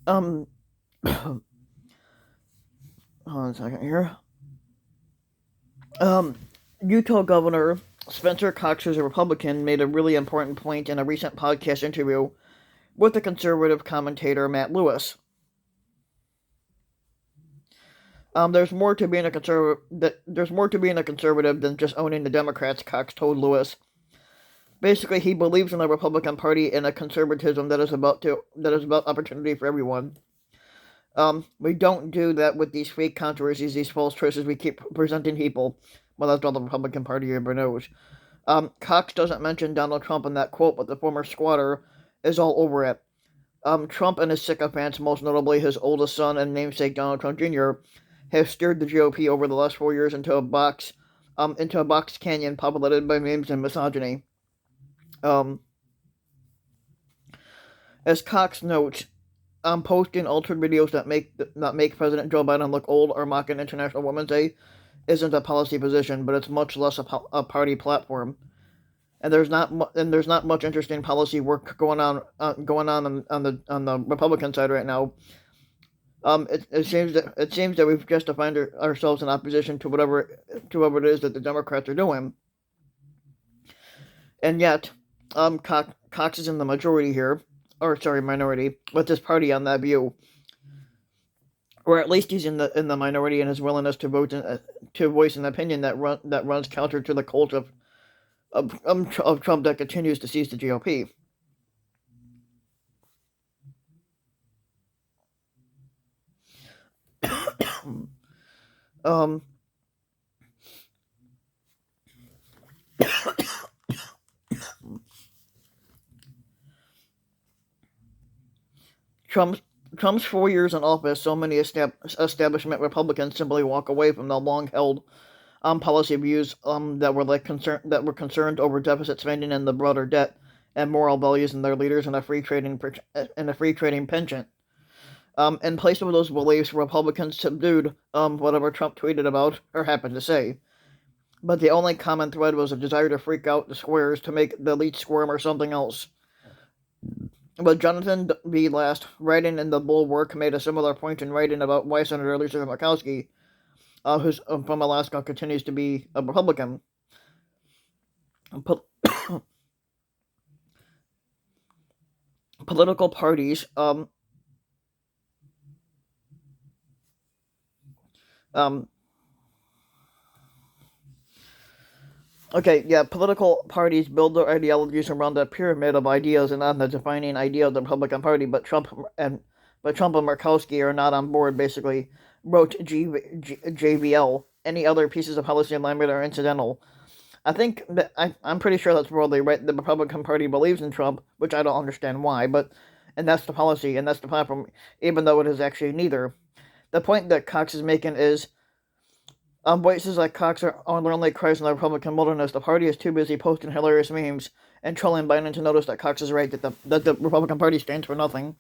Um, hold on a second here. Um, Utah Governor Spencer Cox, who's a Republican, made a really important point in a recent podcast interview with the conservative commentator Matt Lewis. There's more to being a conservative. There's more to being a conservative than just owning the Democrats. Cox told Lewis. Basically, he believes in the Republican Party and a conservatism that is about opportunity for everyone. We don't do that with these fake controversies, these false choices we keep presenting people. Well, that's all the Republican Party ever knows. Cox doesn't mention Donald Trump in that quote, but the former squatter is all over it. Trump and his sycophants, most notably his oldest son and namesake Donald Trump Jr., have steered the GOP over the last 4 years into a box canyon populated by memes and misogyny. Um, as Cox notes, posting altered videos that make President Joe Biden look old or mock an International Women's Day isn't a policy position, but it's much less a party platform. And there's not much interesting policy work going on on the Republican side right now. It seems that we've just defined ourselves in opposition to whatever it is that the Democrats are doing, and yet, Cox is in the majority here, or sorry, minority, with his party on that view, or at least he's in the minority in his willingness to voice an opinion that runs counter to the cult of Trump that continues to seize the GOP. um, Trump's Trump's 4 years in office, so many establishment Republicans simply walk away from the long-held policy views that were concerned over deficit spending and the broader debt and moral values in their leaders and a free trading penchant. In place of those beliefs, Republicans subdued whatever Trump tweeted about or happened to say. But the only common thread was a desire to freak out the squares to make the elite squirm or something else. But Jonathan B. Last, writing in the Bulwark, made a similar point in writing about why Senator Lisa Murkowski, who's from Alaska, continues to be a Republican. Political parties um, political parties build their ideologies around a pyramid of ideas and on the defining idea of the Republican Party, but and Murkowski are not on board, basically, wrote JVL. Any other pieces of policy alignment are incidental. I'm pretty sure that's broadly right. The Republican Party believes in Trump, which I don't understand why, and that's the policy, and that's the platform, even though it is actually neither. The point that Cox is making is voices like Cox are lonely cries in the Republican wilderness. The party is too busy posting hilarious memes and trolling Biden to notice that Cox is right, that the Republican Party stands for nothing.